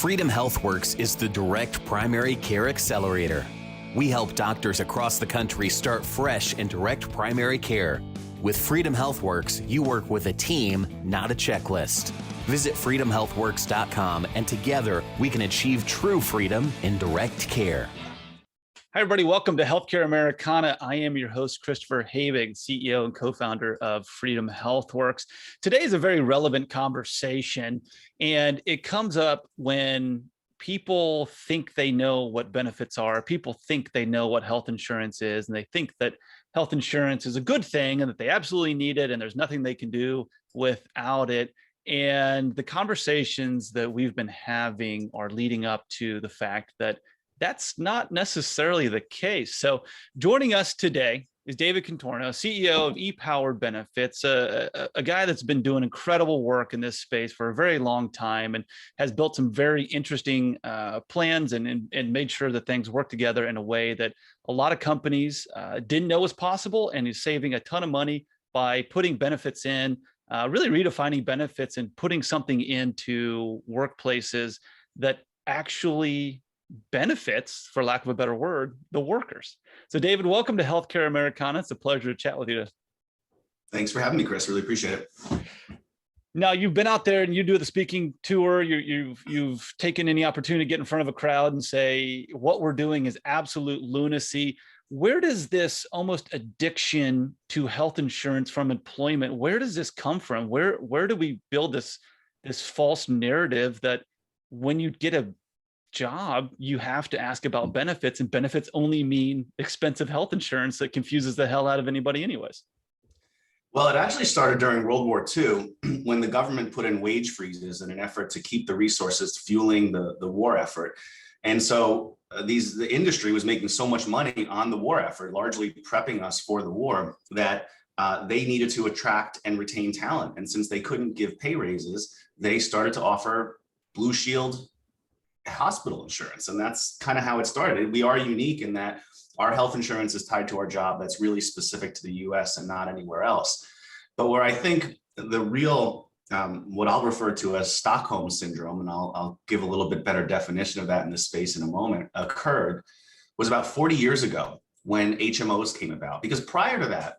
Freedom HealthWorks is the direct primary care accelerator. We help doctors across the country start fresh in direct primary care. With Freedom HealthWorks, you work with a team, not a checklist. Visit freedomhealthworks.com and together we can achieve true freedom in direct care. Hi, everybody. Welcome to Healthcare Americana. I am your host, Christopher Habig, CEO and co-founder of Freedom HealthWorks. Today is a very relevant conversation, and it comes up when people think they know what benefits are. People think they know what health insurance is, and they think that health insurance is a good thing and that they absolutely need it, and there's nothing they can do without it. And the conversations that we've been having are leading up to the fact that that's not necessarily the case. So joining us today is David Contorno, CEO of ePowered Benefits, a guy that's been doing incredible work in this space for a very long time and has built some very interesting plans and made sure that things work together in a way that a lot of companies didn't know was possible, and is saving a ton of money by putting benefits in, really redefining benefits and putting something into workplaces that actually benefits, for lack of a better word, the workers. So David, welcome to Healthcare Americana. It's a pleasure to chat with you today. Thanks for having me, Chris. Really appreciate it. Now, you've been out there and you do the speaking tour. You've taken any opportunity to get in front of a crowd and say, what we're doing is absolute lunacy. Where does this almost addiction to health insurance from employment, where does this come from? Where do we build this false narrative that when you get a job, you have to ask about benefits, and benefits only mean expensive health insurance that confuses the hell out of anybody anyways? Well, it actually started during World War II when the government put in wage freezes in an effort to keep the resources fueling the war effort. And so the industry was making so much money on the war effort, largely prepping us for the war, that they needed to attract and retain talent. And since they couldn't give pay raises, they started to offer Blue Shield hospital insurance. And that's kind of how it started. We are unique in that our health insurance is tied to our job. That's really specific to the US and not anywhere else. But where I think the real, what I'll refer to as Stockholm syndrome, and I'll give a little bit better definition of that in this space in a moment, occurred was about 40 years ago when HMOs came about. Because prior to that,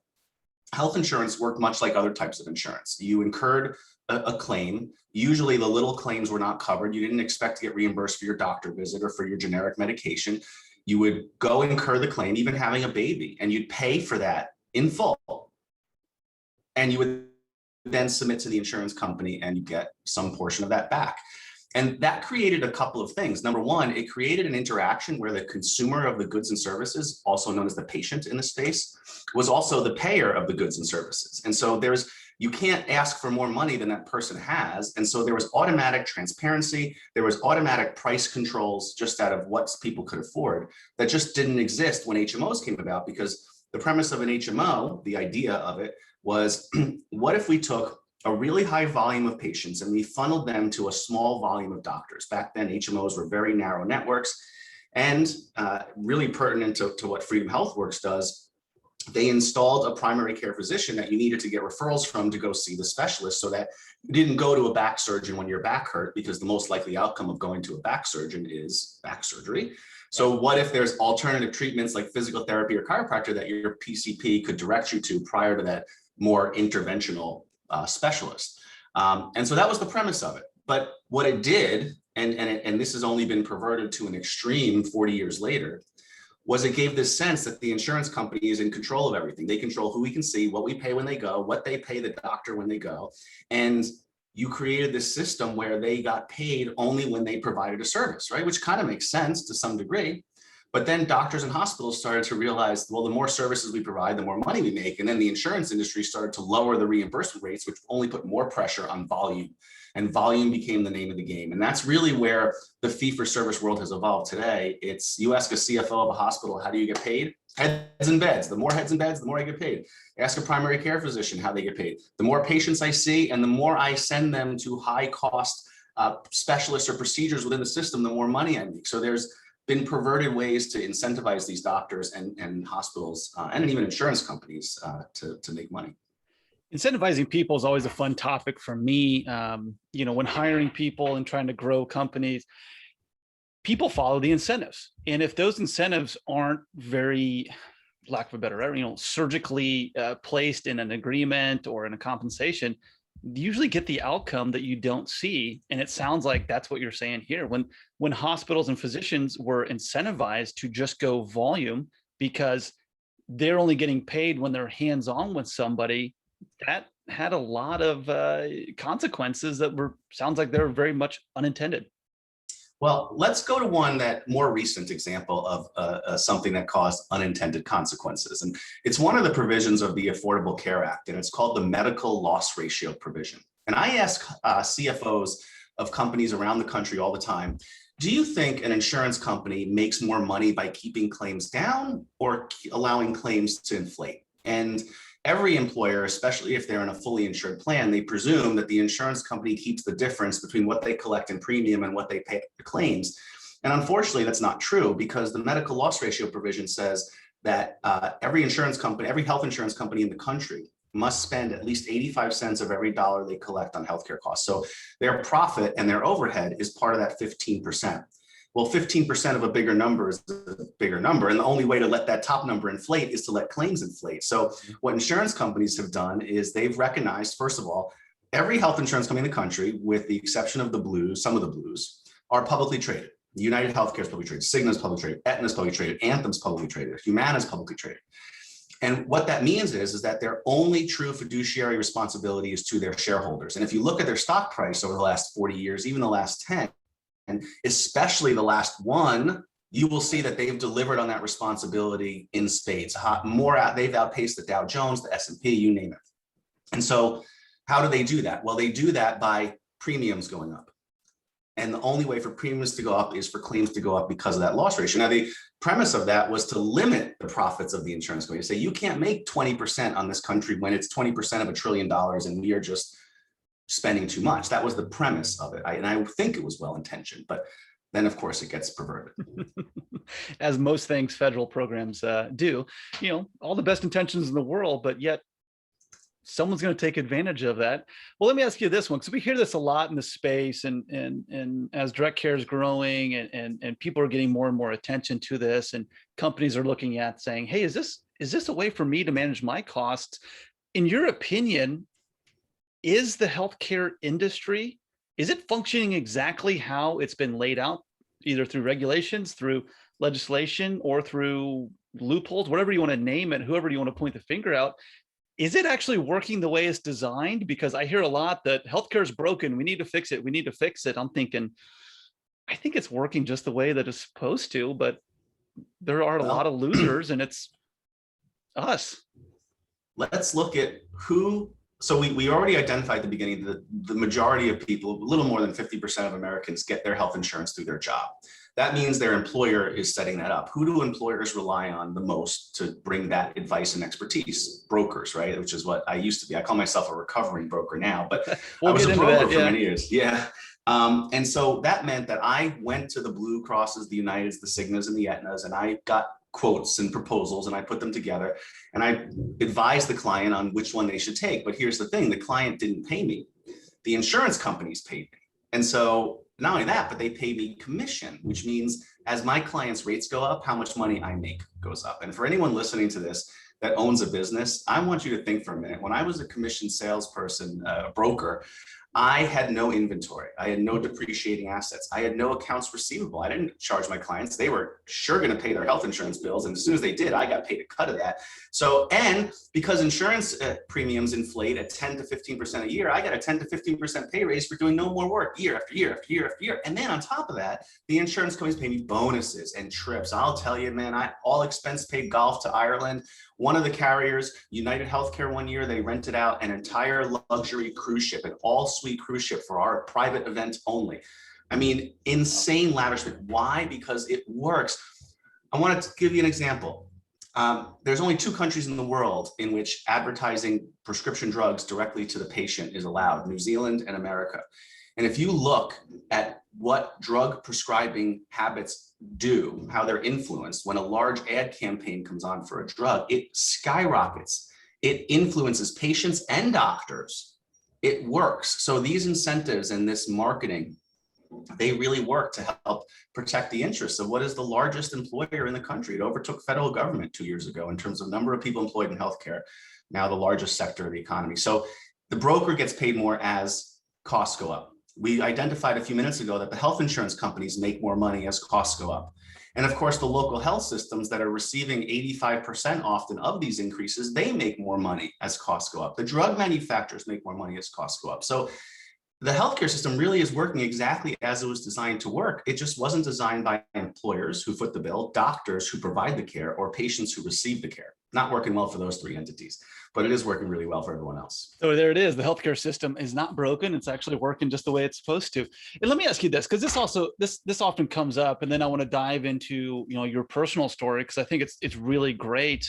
health insurance worked much like other types of insurance. You incurred a claim. Usually the little claims were not covered. You didn't expect to get reimbursed for your doctor visit or for your generic medication. You would go incur the claim, even having a baby, and you'd pay for that in full. And you would then submit to the insurance company and you get some portion of that back. And that created a couple of things. Number one, it created an interaction where the consumer of the goods and services, also known as the patient in the space, was also the payer of the goods and services. And so you can't ask for more money than that person has. And so there was automatic transparency. There was automatic price controls just out of what people could afford that just didn't exist when HMOs came about, because the premise of an HMO, the idea of it was, what if we took a really high volume of patients and we funneled them to a small volume of doctors? Back then, HMOs were very narrow networks, and really pertinent to what Freedom HealthWorks does. They installed a primary care physician that you needed to get referrals from to go see the specialist, so that you didn't go to a back surgeon when your back hurt, because the most likely outcome of going to a back surgeon is back surgery. So what if there's alternative treatments like physical therapy or chiropractor that your PCP could direct you to prior to that more interventional specialist? And so that was the premise of it. But what it did, and this has only been perverted to an extreme 40 years later, was it gave this sense that the insurance company is in control of everything. They control who we can see, what we pay when they go, what they pay the doctor when they go. And you created this system where they got paid only when they provided a service, right? Which kind of makes sense to some degree. But then doctors and hospitals started to realize, well, the more services we provide, the more money we make. And then the insurance industry started to lower the reimbursement rates, which only put more pressure on volume. And volume became the name of the game. And that's really where the fee-for-service world has evolved today. It's, you ask a CFO of a hospital, how do you get paid? Heads and beds. The more heads and beds, the more I get paid. Ask a primary care physician how they get paid. The more patients I see and the more I send them to high-cost specialists or procedures within the system, the more money I make. So there's been perverted ways to incentivize these doctors and hospitals and even insurance companies to make money. Incentivizing people is always a fun topic for me. When hiring people and trying to grow companies, people follow the incentives. And if those incentives aren't very, lack of a better word, surgically placed in an agreement or in a compensation, you usually get the outcome that you don't see. And it sounds like that's what you're saying here. When hospitals and physicians were incentivized to just go volume because they're only getting paid when they're hands-on with somebody, that had a lot of consequences that sounds like they're very much unintended. Well, let's go to one that more recent example of something that caused unintended consequences. And it's one of the provisions of the Affordable Care Act, and it's called the medical loss ratio provision. And I ask CFOs of companies around the country all the time, do you think an insurance company makes more money by keeping claims down or allowing claims to inflate? And every employer, especially if they're in a fully insured plan, they presume that the insurance company keeps the difference between what they collect in premium and what they pay for claims. And unfortunately, that's not true, because the medical loss ratio provision says that every health insurance company in the country must spend at least 85 cents of every dollar they collect on healthcare costs. So their profit and their overhead is part of that 15%. Well, 15% of a bigger number is a bigger number. And the only way to let that top number inflate is to let claims inflate. So what insurance companies have done is they've recognized, first of all, every health insurance company in the country, with the exception of the Blues, some of the Blues, are publicly traded. United Healthcare is publicly traded, Cigna is publicly traded, Aetna is publicly traded, Anthem is publicly traded, Humana is publicly traded. And what that means is that their only true fiduciary responsibility is to their shareholders. And if you look at their stock price over the last 40 years, even the last 10, and especially the last one, you will see that they've delivered on that responsibility in spades. They've outpaced the Dow Jones, the S&P, you name it. And so how do they do that? Well, they do that by premiums going up. And the only way for premiums to go up is for claims to go up because of that loss ratio. Now, the premise of that was to limit the profits of the insurance company. Say, you can't make 20% on this country when it's 20% of $1 trillion and we are just spending too much. That was the premise of it. And I think it was well-intentioned, but then of course it gets perverted. As most things federal programs do, all the best intentions in the world, but yet someone's going to take advantage of that. Well, let me ask you this one, because we hear this a lot in the space, and as direct care is growing and people are getting more and more attention to this, and companies are looking at saying, hey, is this a way for me to manage my costs? In your opinion, is the healthcare industry, is it functioning exactly how it's been laid out, either through regulations, through legislation, or through loopholes, whatever you want to name it, whoever you want to point the finger out? Is it actually working the way it's designed? Because I hear a lot that healthcare is broken. We need to fix it. We need to fix it. I'm thinking, I think it's working just the way that it's supposed to, but there are a lot of losers, and it's us. Let's look at who. So we already identified at the beginning that the majority of people, a little more than 50% of Americans, get their health insurance through their job. That means their employer is setting that up. Who do employers rely on the most to bring that advice and expertise? Brokers, right? Which is what I used to be. I call myself a recovering broker now, but I was a broker for many years. Yeah. And so that meant that I went to the Blue Crosses, the Uniteds, the Cignas, and the Aetnas, and I got quotes and proposals, and I put them together, and I advised the client on which one they should take. But here's the thing, the client didn't pay me. The insurance companies paid me. And so not only that, but they pay me commission, which means as my clients' rates go up, how much money I make goes up. And for anyone listening to this that owns a business, I want you to think for a minute. When I was a commission salesperson, broker, I had no inventory. I had no depreciating assets. I had no accounts receivable. I didn't charge my clients. They were sure going to pay their health insurance bills. And as soon as they did, I got paid a cut of that. So, and because insurance premiums inflate at 10 to 15% a year, I got a 10 to 15% pay raise for doing no more work year after year after year after year. And then on top of that, the insurance companies pay me bonuses and trips. I'll tell you, man, I all expense paid golf to Ireland. One of the carriers, United Healthcare, one year, they rented out an entire luxury cruise ship, an all-suite cruise ship for our private event only. I mean, insane lavishment. Why? Because it works. I want to give you an example. There's only 2 countries in the world in which advertising prescription drugs directly to the patient is allowed, New Zealand and America. And if you look at what drug prescribing habits do, how they're influenced, when a large ad campaign comes on for a drug, it skyrockets. it influences patients and doctors. It works. So these incentives and this marketing, they really work to help protect the interests of what is the largest employer in the country. It overtook federal government 2 years ago in terms of number of people employed in healthcare, now the largest sector of the economy. So the broker gets paid more as costs go up. We identified a few minutes ago that the health insurance companies make more money as costs go up. And of course, the local health systems that are receiving 85% often of these increases, they make more money as costs go up. The drug manufacturers make more money as costs go up. So the healthcare system really is working exactly as it was designed to work. It just wasn't designed by employers who foot the bill, doctors who provide the care, or patients who receive the care. Not working well for those three entities, but it is working really well for everyone else. So there it is. The healthcare system is not broken. It's actually working just the way it's supposed to. And let me ask you this, because this often comes up, and then I want to dive into your personal story, because I think it's really great.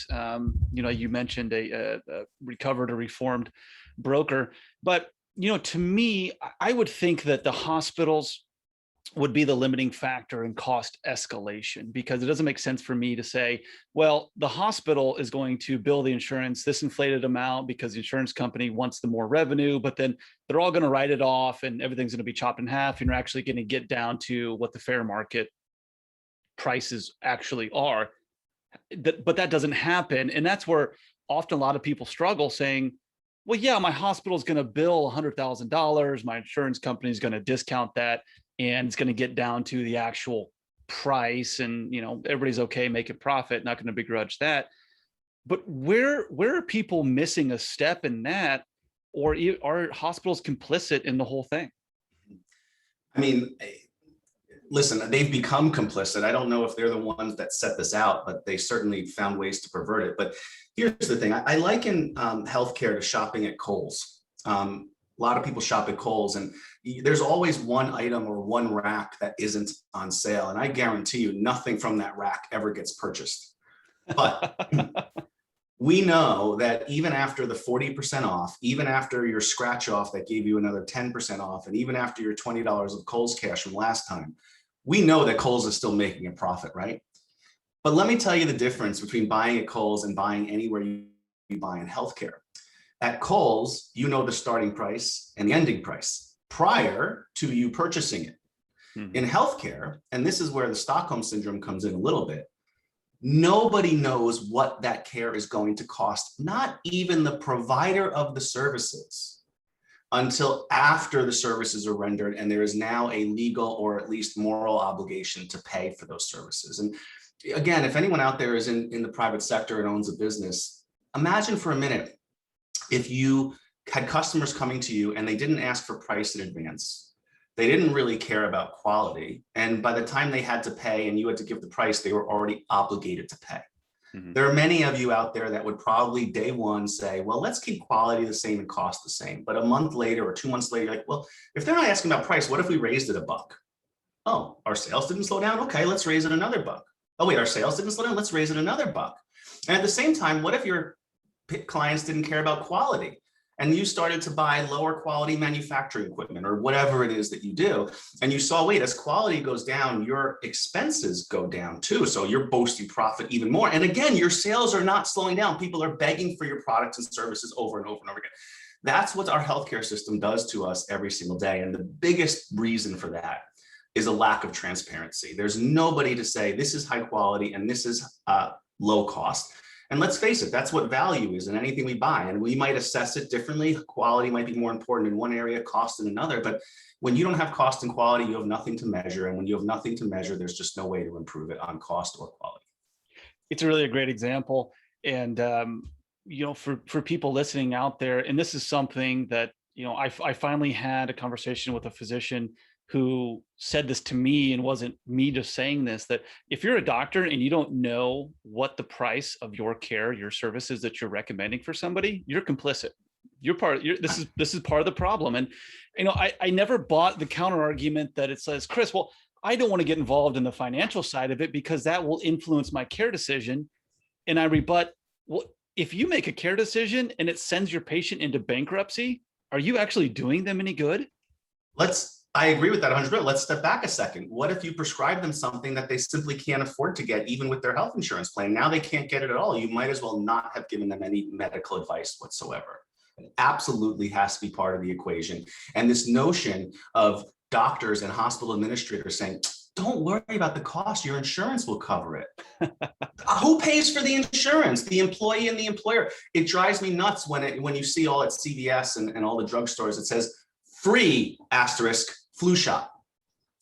You mentioned a recovered or reformed broker, but to me, I would think that the hospitals would be the limiting factor in cost escalation, because it doesn't make sense for me to say, well, the hospital is going to bill the insurance this inflated amount because the insurance company wants the more revenue, but then they're all going to write it off and everything's going to be chopped in half, and you're actually going to get down to what the fair market prices actually are. But that doesn't happen. And that's where often a lot of people struggle, saying, well, yeah, my hospital is going to bill $100,000. My insurance company is going to discount that, and it's going to get down to the actual price. And, everybody's okay making profit, not going to begrudge that. But where are people missing a step in that, or are hospitals complicit in the whole thing? I mean, listen, they've become complicit. I don't know if they're the ones that set this out, but they certainly found ways to pervert it. But here's the thing. I liken healthcare to shopping at Kohl's. A lot of people shop at Kohl's, and there's always one item or one rack that isn't on sale. And I guarantee you nothing from that rack ever gets purchased. But we know that even after the 40% off, even after your scratch off that gave you another 10% off, and even after your $20 of Kohl's cash from last time, we know that Kohl's is still making a profit, right? But let me tell you the difference between buying at Kohl's and buying anywhere you buy in healthcare. At Kohl's, you know the starting price and the ending price prior to you purchasing it. Mm-hmm. In healthcare, and this is where the Stockholm syndrome comes in a little bit, nobody knows what that care is going to cost, not even the provider of the services, until after the services are rendered and there is now a legal or at least moral obligation to pay for those services. And again, if anyone out there is in the private sector and owns a business, imagine for a minute if you had customers coming to you and they didn't ask for price in advance. They didn't really care about quality. And by the time they had to pay and you had to give the price, they were already obligated to pay. Mm-hmm. There are many of you out there that would probably day one say, well, let's keep quality the same and cost the same. But a month later or 2 months later, you're like, well, if they're not asking about price, what if we raised it $1? Oh, our sales didn't slow down. Okay, let's raise it another $1. Oh wait, our sales didn't slow down. Let's raise it another $1. And at the same time, what if your clients didn't care about quality and you started to buy lower quality manufacturing equipment or whatever it is that you do, and you saw, wait, as quality goes down, your expenses go down too. So you're boosting profit even more. And again, your sales are not slowing down. People are begging for your products and services over and over and over again. That's what our healthcare system does to us every single day. And the biggest reason for that is a lack of transparency. There's nobody to say this is high quality and this is low cost. And let's face it, that's what value is in anything we buy. And we might assess it differently. Quality might be more important in one area, cost in another. But when you don't have cost and quality, you have nothing to measure. And when you have nothing to measure, there's just no way to improve it on cost or quality. It's really a great example. And, for people listening out there, and this is something that, I finally had a conversation with a physician who said this to me, and wasn't me just saying this, that if you're a doctor and you don't know what the price of your care, your services that you're recommending for somebody, you're complicit. This is part of the problem. And, I never bought the counter argument that it says, Chris, well, I don't want to get involved in the financial side of it because that will influence my care decision. And I rebut, well, if you make a care decision and it sends your patient into bankruptcy, are you actually doing them any good? I agree with that 100%. Let's step back a second. What if you prescribe them something that they simply can't afford to get, even with their health insurance plan? Now they can't get it at all. You might as well not have given them any medical advice whatsoever. It absolutely has to be part of the equation. And this notion of doctors and hospital administrators saying, don't worry about the cost, your insurance will cover it. Who pays for the insurance? The employee and the employer. It drives me nuts when you see all at CVS and all the drugstores, it says free asterisk flu shot.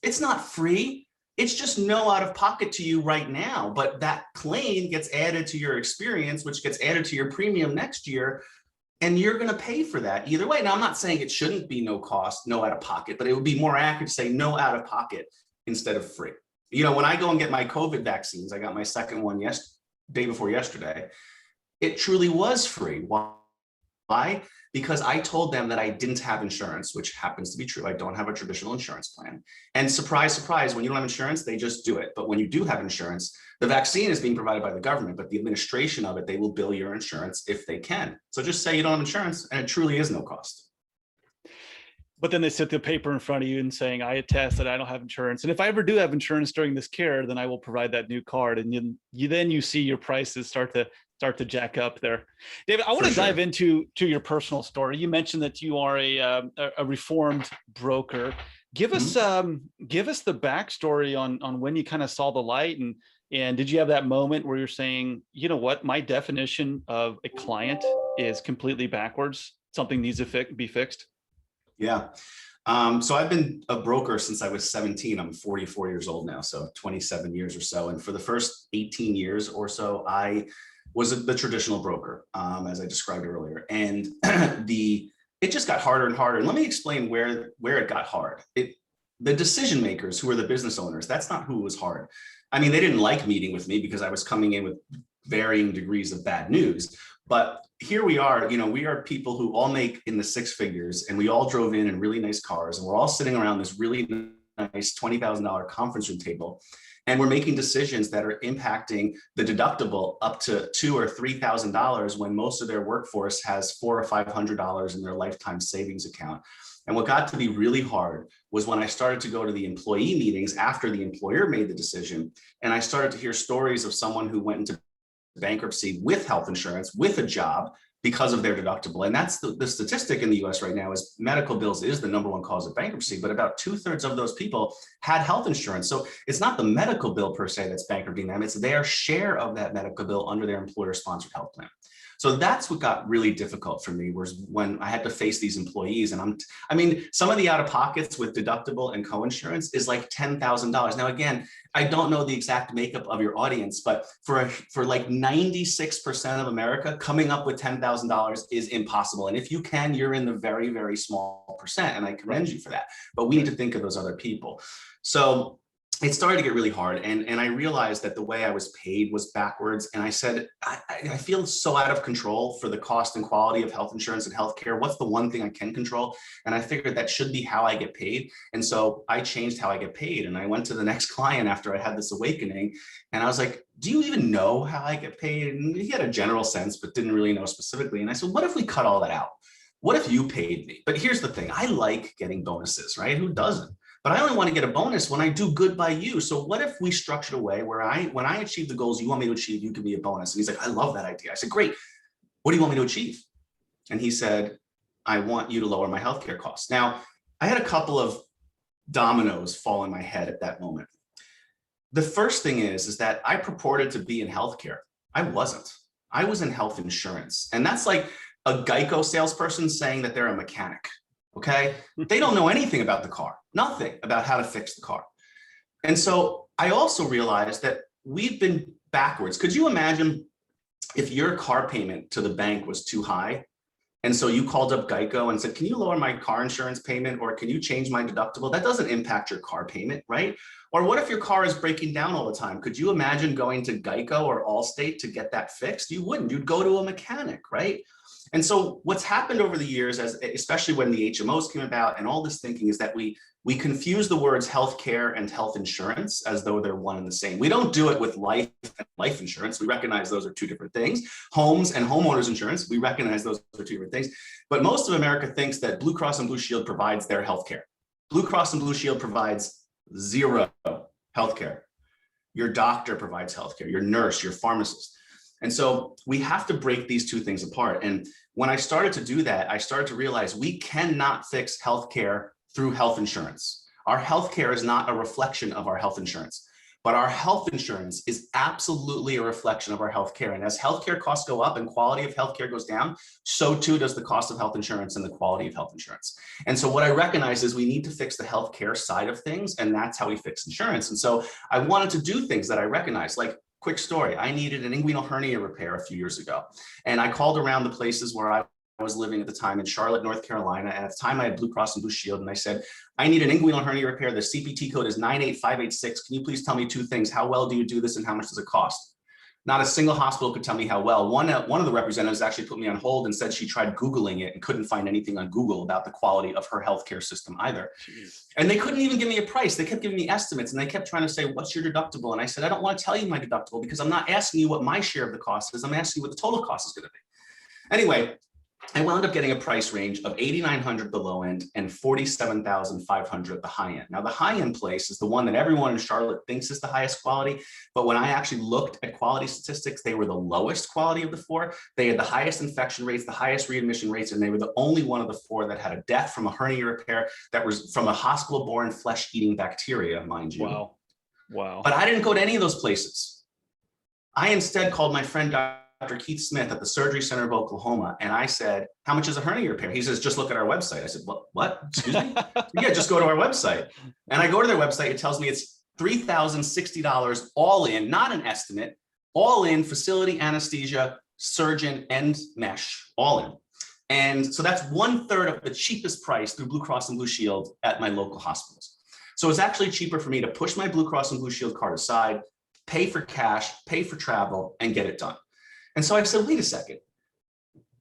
It's not free. It's just no out of pocket to you right now. But that claim gets added to your experience, which gets added to your premium next year. And you're going to pay for that either way. Now, I'm not saying it shouldn't be no cost, no out of pocket, but it would be more accurate to say no out of pocket instead of free. You know, when I go and get my COVID vaccines, I got my second one day before yesterday. It truly was free. Why? Because I told them that I didn't have insurance, which happens to be true. I don't have a traditional insurance plan. And surprise, surprise, when you don't have insurance, they just do it. But when you do have insurance, the vaccine is being provided by the government, but the administration of it, they will bill your insurance if they can. So just say you don't have insurance and it truly is no cost. But then they sit the paper in front of you and saying, I attest that I don't have insurance. And if I ever do have insurance during this care, then I will provide that new card. And then you see your prices start to jack up there. David, I want to dive into your personal story. You mentioned that you are a reformed broker. Give us the backstory on when you kind of saw the light, and did you have that moment where you're saying, you know what, my definition of a client is completely backwards. Something needs to be fixed. Yeah. So I've been a broker since I was 17. I'm 44 years old now, so 27 years or so. And for the first 18 years or so, I was the traditional broker, as I described earlier. And it just got harder and harder. And let me explain where it got hard. The decision makers, who were the business owners, that's not who was hard. I mean, they didn't like meeting with me because I was coming in with varying degrees of bad news. But here we are, we are people who all make in the six figures, and we all drove in really nice cars, and we're all sitting around this really nice $20,000 conference room table. And we're making decisions that are impacting the deductible up to $2,000 or $3,000 when most of their workforce has $400 or $500 in their lifetime savings account. And what got to be really hard was when I started to go to the employee meetings after the employer made the decision, and I started to hear stories of someone who went into bankruptcy with health insurance, with a job, because of their deductible. And that's the statistic in the US right now is medical bills is the #1 cause of bankruptcy, but about 2/3 of those people had health insurance. So it's not the medical bill per se that's bankrupting them, it's their share of that medical bill under their employer-sponsored health plan. So that's what got really difficult for me, was when I had to face these employees. And some of the out-of-pockets with deductible and co-insurance is like $10,000. Now, again, I don't know the exact makeup of your audience, but for like 96% of America, coming up with $10,000 is impossible. And if you can, you're in the very, very small percent, and I commend you for that. But we need to think of those other people. So it started to get really hard. And I realized that the way I was paid was backwards. And I said, I feel so out of control for the cost and quality of health insurance and healthcare. What's the one thing I can control? And I figured that should be how I get paid. And so I changed how I get paid. And I went to the next client after I had this awakening. And I was like, do you even know how I get paid? And he had a general sense, but didn't really know specifically. And I said, what if we cut all that out? What if you paid me? But here's the thing. I like getting bonuses, right? Who doesn't? But I only want to get a bonus when I do good by you. So what if we structured a way where when I achieve the goals you want me to achieve, you give me a bonus? And he's like, I love that idea. I said, great. What do you want me to achieve? And he said, I want you to lower my healthcare costs. Now, I had a couple of dominoes fall in my head at that moment. The first thing is that I purported to be in healthcare. I wasn't. I was in health insurance. And that's like a Geico salesperson saying that they're a mechanic. Okay. They don't know anything about the car, nothing about how to fix the car. And so I also realized that we've been backwards. Could you imagine if your car payment to the bank was too high? And so you called up Geico and said, can you lower my car insurance payment, or can you change my deductible? That doesn't impact your car payment, right? Or what if your car is breaking down all the time? Could you imagine going to Geico or Allstate to get that fixed? You wouldn't. You'd go to a mechanic, right? And so what's happened over the years, especially when the HMOs came about and all this thinking, is that we confuse the words healthcare and health insurance as though they're one and the same. We don't do it with life and life insurance. We recognize those are two different things. Homes and homeowners insurance, we recognize those are two different things. But most of America thinks that Blue Cross and Blue Shield provides their healthcare. Blue Cross and Blue Shield provides zero healthcare. Your doctor provides healthcare, your nurse, your pharmacist. And so we have to break these two things apart. And when I started to do that, I started to realize we cannot fix healthcare through health insurance. Our healthcare is not a reflection of our health insurance, but our health insurance is absolutely a reflection of our healthcare. And as healthcare costs go up and quality of healthcare goes down, so too does the cost of health insurance and the quality of health insurance. And so what I recognize is we need to fix the healthcare side of things, and that's how we fix insurance. And so I wanted to do things that I recognize, like, quick story, I needed an inguinal hernia repair a few years ago. And I called around the places where I was living at the time in Charlotte, North Carolina. And at the time I had Blue Cross and Blue Shield. And I said, I need an inguinal hernia repair. The CPT code is 98586. Can you please tell me two things? How well do you do this and how much does it cost? Not a single hospital could tell me how well. One of the representatives actually put me on hold and said she tried Googling it and couldn't find anything on Google about the quality of her healthcare system either. Jeez. And they couldn't even give me a price. They kept giving me estimates and they kept trying to say, what's your deductible? And I said, I don't want to tell you my deductible because I'm not asking you what my share of the cost is. I'm asking you what the total cost is going to be. Anyway, I wound up getting a price range of $8,900 the low end and $47,500 at the high end. Now, the high end place is the one that everyone in Charlotte thinks is the highest quality. But when I actually looked at quality statistics, they were the lowest quality of the four. They had the highest infection rates, the highest readmission rates, and they were the only one of the four that had a death from a hernia repair that was from a hospital-borne flesh-eating bacteria, mind you. Wow. Wow. But I didn't go to any of those places. I instead called my friend Dr. Keith Smith at the Surgery Center of Oklahoma. And I said, how much is a hernia repair? He says, just look at our website. I said, what? Excuse me? Yeah, just go to our website. And I go to their website. It tells me it's $3,060 all in, not an estimate, all in, facility, anesthesia, surgeon, and mesh, all in. And so that's 1/3 of the cheapest price through Blue Cross and Blue Shield at my local hospitals. So it's actually cheaper for me to push my Blue Cross and Blue Shield card aside, pay for cash, pay for travel, and get it done. And so I said, wait a second,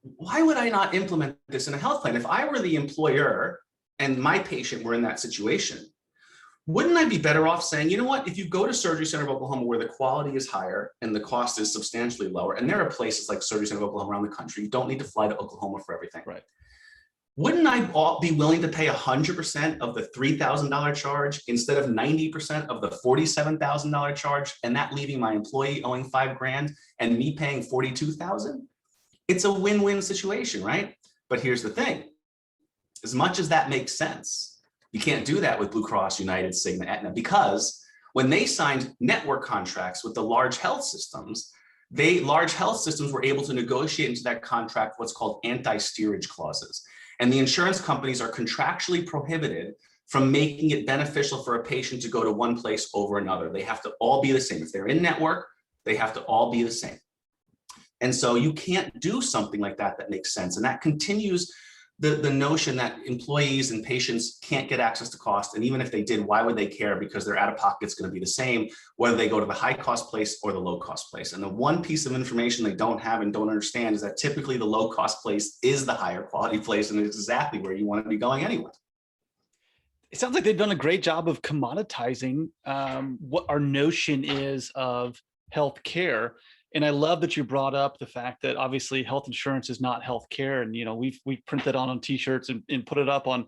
why would I not implement this in a health plan? If I were the employer and my patient were in that situation, wouldn't I be better off saying, you know what, if you go to Surgery Center of Oklahoma where the quality is higher and the cost is substantially lower, and there are places like Surgery Center of Oklahoma around the country, you don't need to fly to Oklahoma for everything. Right. Wouldn't I be willing to pay 100% of the $3,000 charge instead of 90% of the $47,000 charge, and that leaving my employee owing $5,000 and me paying $42,000? It's a win-win situation, right? But here's the thing: as much as that makes sense, you can't do that with Blue Cross, United, Cigna, Aetna, because when they signed network contracts with the large health systems, large health systems were able to negotiate into that contract what's called anti-steerage clauses. And the insurance companies are contractually prohibited from making it beneficial for a patient to go to one place over another. They have to all be the same. If they're in network, they have to all be the same. And so you can't do something like that that makes sense. And that continues the notion that employees and patients can't get access to cost. And even if they did, why would they care? Because their out-of-pocket is going to be the same, whether they go to the high-cost place or the low-cost place. And the one piece of information they don't have and don't understand is that typically the low-cost place is the higher quality place, and it's exactly where you want to be going anyway. It sounds like they've done a great job of commoditizing what our notion is of healthcare. And I love that you brought up the fact that obviously health insurance is not healthcare. And, you know, we've printed on t-shirts and put it up on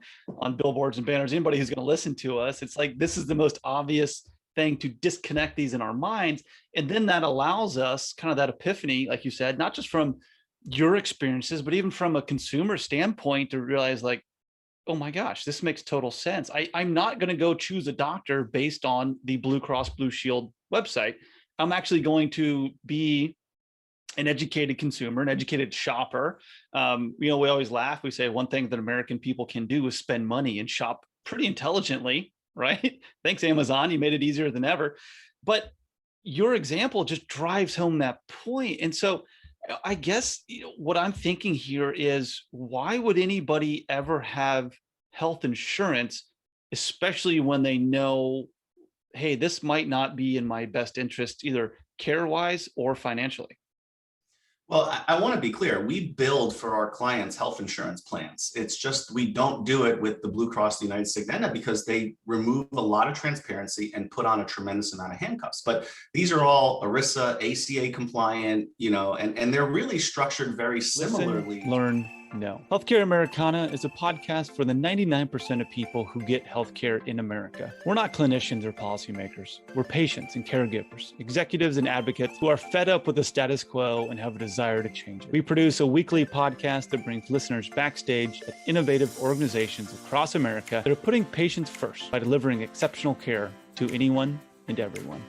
billboards and banners. Anybody who's going to listen to us, it's like, this is the most obvious thing to disconnect these in our minds. And then that allows us kind of that epiphany, like you said, not just from your experiences, but even from a consumer standpoint, to realize like, oh my gosh, this makes total sense. I'm not going to go choose a doctor based on the Blue Cross Blue Shield website. I'm actually going to be an educated consumer, an educated shopper. You know, we always laugh. We say one thing that American people can do is spend money and shop pretty intelligently, right? Thanks, Amazon. You made it easier than ever. But your example just drives home that point. And so I guess, you know, what I'm thinking here is, why would anybody ever have health insurance, especially when they know, hey, this might not be in my best interest, either care-wise or financially? Well, I want to be clear. We build for our clients health insurance plans. It's just we don't do it with the Blue Cross, the United States, Aetna, because they remove a lot of transparency and put on a tremendous amount of handcuffs. But these are all ERISA, ACA compliant, you know, and they're really structured very similarly. Listen, learn, No. Healthcare Americana is a podcast for the 99% of people who get healthcare in America. We're not clinicians or policymakers. We're patients and caregivers, executives and advocates who are fed up with the status quo and have a desire to change it. We produce a weekly podcast that brings listeners backstage at innovative organizations across America that are putting patients first by delivering exceptional care to anyone and everyone.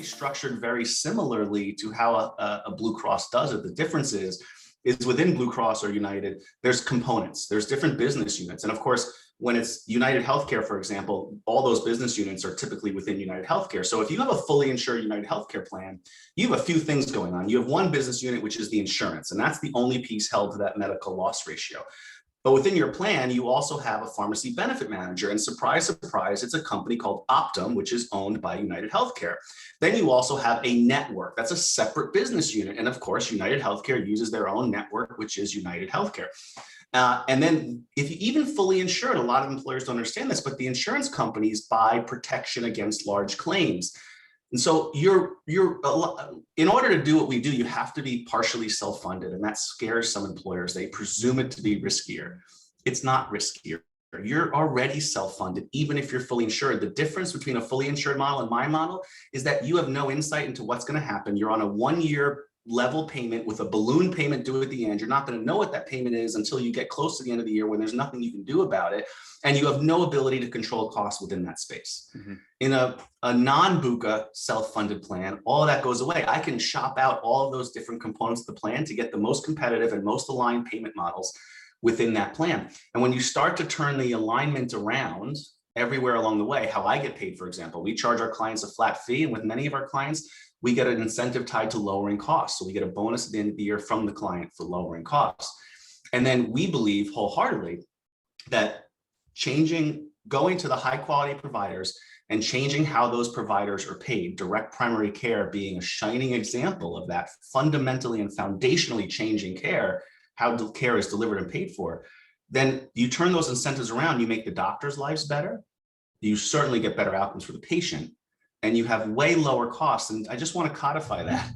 Structured very similarly to how a Blue Cross does it. The difference is within Blue Cross or United, there's components, there's different business units. And of course, when it's United Healthcare, for example, all those business units are typically within United Healthcare. So if you have a fully insured United Healthcare plan, you have a few things going on. You have one business unit, which is the insurance, and that's the only piece held to that medical loss ratio. But within your plan, you also have a pharmacy benefit manager. And surprise, surprise, it's a company called Optum, which is owned by United Healthcare. Then you also have a network. That's a separate business unit. And of course, United Healthcare uses their own network, which is United Healthcare. And then if you even fully insured, a lot of employers don't understand this, but the insurance companies buy protection against large claims. And so in order to do what we do, you have to be partially self-funded, and that scares some employers. They presume it to be riskier. It's not riskier. You're already self-funded, even if you're fully insured. The difference between a fully insured model and my model is that you have no insight into what's going to happen. You're on a 1-year level payment with a balloon payment due at the end. You're not going to know what that payment is until you get close to the end of the year when there's nothing you can do about it. And you have no ability to control costs within that space. Mm-hmm. In a non-BUCA self-funded plan, all of that goes away. I can shop out all of those different components of the plan to get the most competitive and most aligned payment models within that plan. And when you start to turn the alignment around everywhere along the way, how I get paid, for example, we charge our clients a flat fee. And with many of our clients, we get an incentive tied to lowering costs. So we get a bonus at the end of the year from the client for lowering costs. And then we believe wholeheartedly that going to the high quality providers and changing how those providers are paid, direct primary care being a shining example of that, fundamentally and foundationally changing care, how care is delivered and paid for, then you turn those incentives around, you make the doctors' lives better, you certainly get better outcomes for the patient, and you have way lower costs. And I just want to codify that.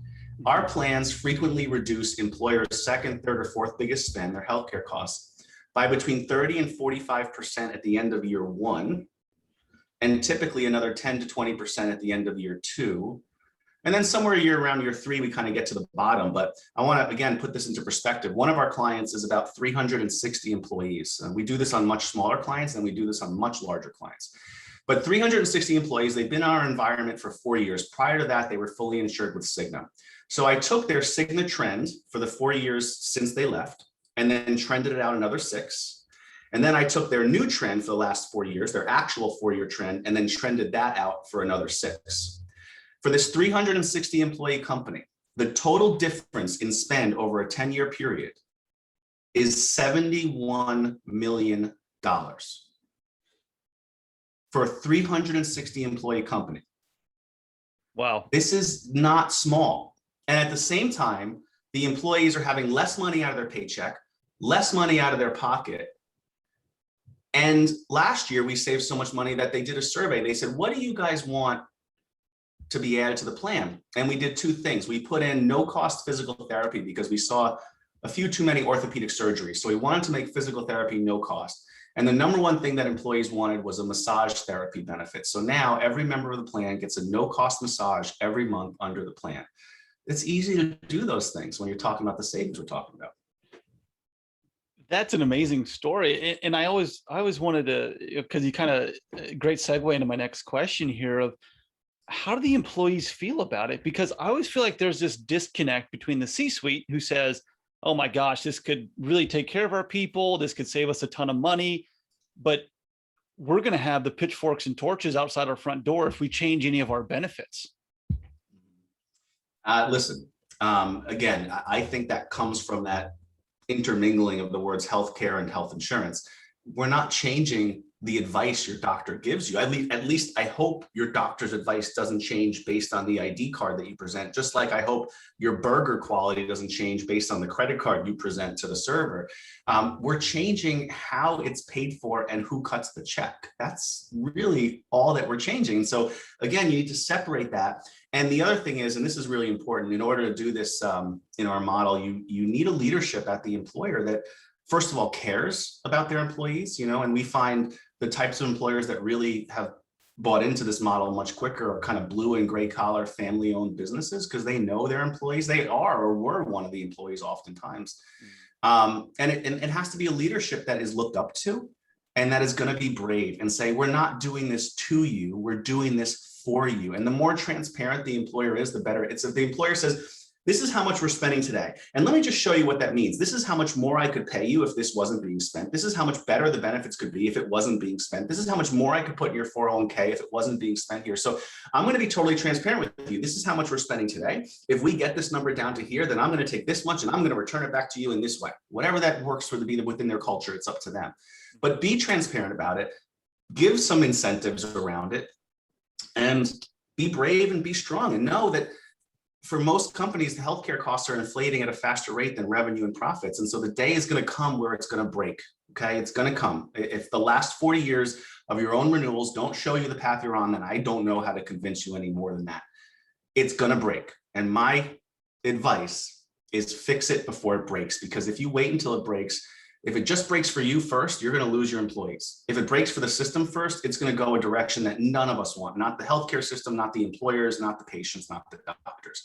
Our plans frequently reduce employers' second, third, or fourth biggest spend, their healthcare costs, by between 30 and 45% at the end of year 1, and typically another 10 to 20% at the end of year 2. And then somewhere around year 3, we kind of get to the bottom. But I want to, again, put this into perspective. One of our clients is about 360 employees. We do this on much smaller clients, and we do this on much larger clients. But 360 employees, they've been in our environment for 4 years. Prior to that, they were fully insured with Cigna. So I took their Cigna trend for the 4 years since they left, and then trended it out another 6. And then I took their new trend for the last 4 years, their actual 4-year trend, and then trended that out for another 6. For this 360 employee company, the total difference in spend over a 10-year period is $71 million for a 360 employee company. Wow. This is not small. And at the same time, the employees are having less money out of their paycheck, less money out of their pocket. And last year, we saved so much money that they did a survey. They said, what do you guys want to be added to the plan? And we did 2 things. We put in no-cost physical therapy because we saw a few too many orthopedic surgeries. So we wanted to make physical therapy no cost. And the number one thing that employees wanted was a massage therapy benefit. So now every member of the plan gets a no-cost massage every month under the plan. It's easy to do those things when you're talking about the savings we're talking about. That's an amazing story. And I always wanted to, because you kind of, great segue into my next question here of how do the employees feel about it? Because I always feel like there's this disconnect between the C-suite who says, oh my gosh, this could really take care of our people. This could save us a ton of money, but we're going to have the pitchforks and torches outside our front door if we change any of our benefits. Listen, again, I think that comes from that intermingling of the words healthcare and health insurance. we're not changing the advice your doctor gives you. At least I hope your doctor's advice doesn't change based on the ID card that you present, just like I hope your burger quality doesn't change based on the credit card you present to the server. We're changing how it's paid for and who cuts the check. That's really all that we're changing. So again, you need to separate that. And the other thing is, and this is really important, in order to do this in our model, you need a leadership at the employer that, first of all, cares about their employees, and we find the types of employers that really have bought into this model much quicker are kind of blue and gray collar family owned businesses, because they know their employees. They are or were one of the employees oftentimes. And it has to be a leadership that is looked up to and that is going to be brave and say, we're not doing this to you, we're doing this for you. And the more transparent the employer is, the better. It's if the employer says, this is how much we're spending today. And let me just show you what that means. This is how much more I could pay you if this wasn't being spent. This is how much better the benefits could be if it wasn't being spent. This is how much more I could put in your 401k if it wasn't being spent here. So I'm going to be totally transparent with you. This is how much we're spending today. If we get this number down to here, then I'm going to take this much and I'm going to return it back to you in this way. Whatever that works for within their culture, it's up to them. But be transparent about it. Give some incentives around it and be brave and be strong, and know that for most companies, the healthcare costs are inflating at a faster rate than revenue and profits. And so the day is going to come where it's going to break. Okay, it's going to come. If the last 40 years of your own renewals don't show you the path you're on, then I don't know how to convince you any more than that. It's going to break. And my advice is fix it before it breaks, because if you wait until it breaks, if it just breaks for you first, you're going to lose your employees. If it breaks for the system first, it's going to go a direction that none of us want, not the healthcare system, not the employers, not the patients, not the doctors.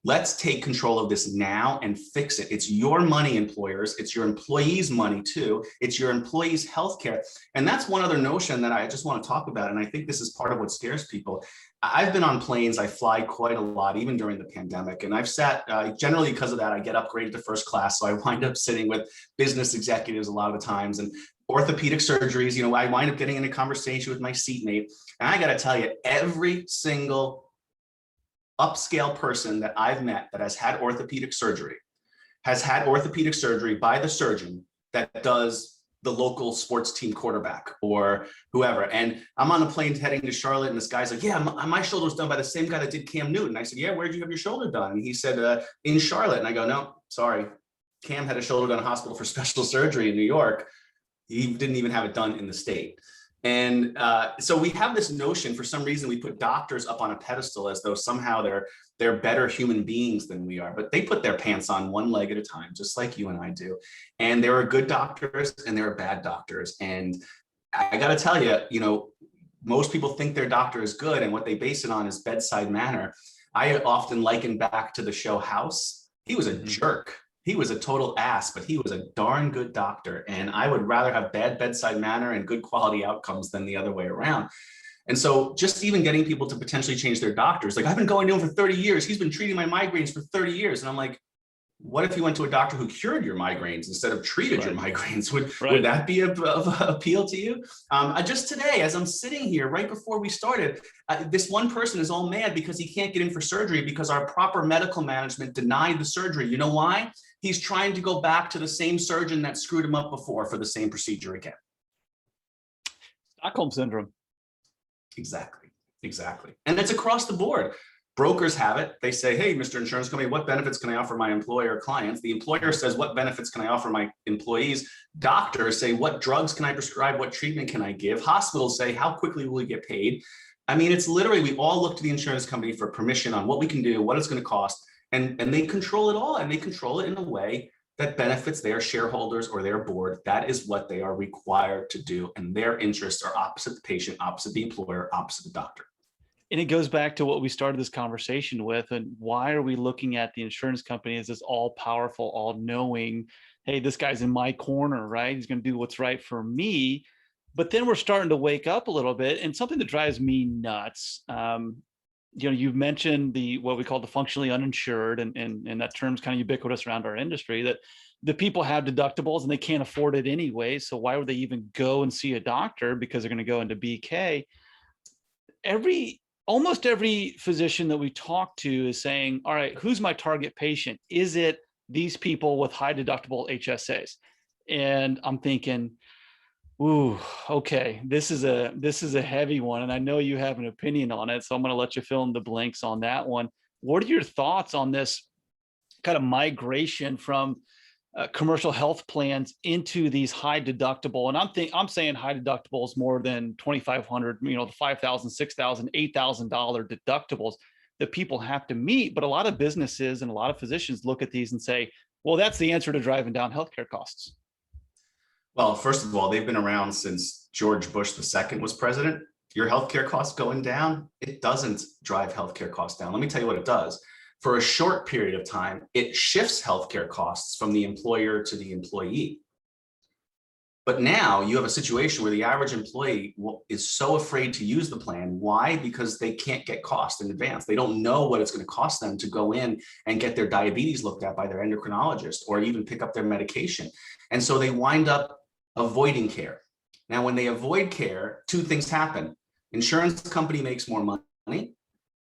Let's take control of this now and fix it. It's your money, employers. It's your employees' money too. It's your employees' healthcare. And that's one other notion that I just want to talk about. And I think this is part of what scares people. I've been on planes. I fly quite a lot, even during the pandemic. And I've sat, generally because of that, I get upgraded to first class. So I wind up sitting with business executives a lot of the times, and orthopedic surgeries. I wind up getting in a conversation with my seatmate. And I got to tell you, every single upscale person that I've met that has had orthopedic surgery by the surgeon that does the local sports team quarterback or whoever. And I'm on a plane heading to Charlotte, and this guy's like, yeah, my shoulder was done by the same guy that did Cam Newton. I said, yeah, where'd you have your shoulder done? And he said, in Charlotte. And I go, no, sorry. Cam had a shoulder done in a hospital for special surgery in New York. He didn't even have it done in the state. And so we have this notion, for some reason, we put doctors up on a pedestal as though somehow they're better human beings than we are, but they put their pants on one leg at a time, just like you and I do. And there are good doctors and there are bad doctors. And I got to tell you, most people think their doctor is good, and what they base it on is bedside manner. I often liken back to the show House. He was a jerk. He was a total ass, but he was a darn good doctor. And I would rather have bad bedside manner and good quality outcomes than the other way around. And so just even getting people to potentially change their doctors, like, I've been going to him for 30 years. He's been treating my migraines for 30 years. And I'm like, what if you went to a doctor who cured your migraines instead of treated your migraines? Would that be of appeal to you? Just today, as I'm sitting here, right before we started, this one person is all mad because he can't get in for surgery because our proper medical management denied the surgery. You know why? He's trying to go back to the same surgeon that screwed him up before for the same procedure again. Stockholm syndrome. Exactly. And it's across the board. Brokers have it. They say, hey, Mr. Insurance Company, what benefits can I offer my employer clients? The employer says, what benefits can I offer my employees? Doctors say, what drugs can I prescribe? What treatment can I give? Hospitals say, how quickly will we get paid? I mean, it's literally, we all look to the insurance company for permission on what we can do, what it's going to cost, and they control it all. And they control it in a way that benefits their shareholders or their board. That is what they are required to do. And their interests are opposite the patient, opposite the employer, opposite the doctor. And it goes back to what we started this conversation with. And why are we looking at the insurance company as this all powerful, all knowing, hey, this guy's in my corner, right? He's going to do what's right for me. But then we're starting to wake up a little bit, and something that drives me nuts. You've mentioned what we call the functionally uninsured, and that term's kind of ubiquitous around our industry, that the people have deductibles and they can't afford it anyway. So why would they even go and see a doctor? Because they're going to go into BK. Almost every physician that we talk to is saying, all right, who's my target patient? Is it these people with high deductible HSAs? And I'm thinking, Ooh, okay. This is a heavy one, and I know you have an opinion on it, so I'm going to let you fill in the blanks on that one. What are your thoughts on this kind of migration from commercial health plans into these high deductible? And I'm saying high deductibles more than 2,500, the 5,000, 6,000, $8,000 deductibles that people have to meet. But a lot of businesses and a lot of physicians look at these and say, well, that's the answer to driving down healthcare costs. Well, first of all, they've been around since George Bush II was president. Your healthcare costs going down, it doesn't drive healthcare costs down. Let me tell you what it does. For a short period of time, it shifts healthcare costs from the employer to the employee. But now you have a situation where the average employee is so afraid to use the plan. Why? Because they can't get cost in advance. They don't know what it's going to cost them to go in and get their diabetes looked at by their endocrinologist or even pick up their medication. And so they wind up avoiding care. Now, when they avoid care, two things happen. Insurance company makes more money.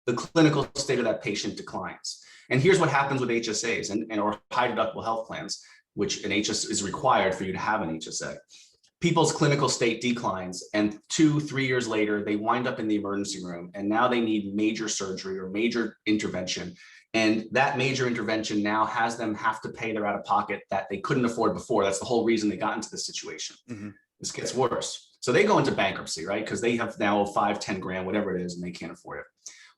The clinical state of that patient declines. And here's what happens with HSAs and or high deductible health plans, which an HSA is required for you to have an HSA. People's clinical state declines, and 2-3 years later, they wind up in the emergency room, and now they need major surgery or major intervention. And that major intervention now has them have to pay their out-of-pocket that they couldn't afford before. That's the whole reason they got into this situation. Mm-hmm. This gets worse. So they go into bankruptcy, right? Because they have now 5-10 grand, whatever it is, and they can't afford it.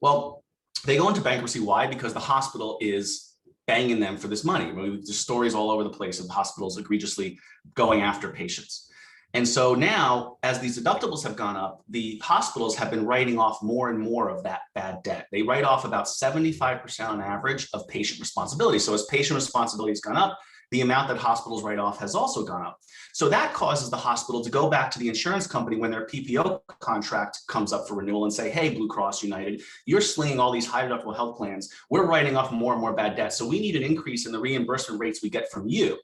Well, they go into bankruptcy. Why? Because the hospital is banging them for this money. I mean, there's stories all over the place of hospitals egregiously going after patients. And so now, as these deductibles have gone up, the hospitals have been writing off more and more of that bad debt. They write off about 75% on average of patient responsibility. So as patient responsibility has gone up, the amount that hospitals write off has also gone up. So that causes the hospital to go back to the insurance company when their PPO contract comes up for renewal and say, hey, Blue Cross United, you're slinging all these high deductible health plans. We're writing off more and more bad debt. So we need an increase in the reimbursement rates we get from you.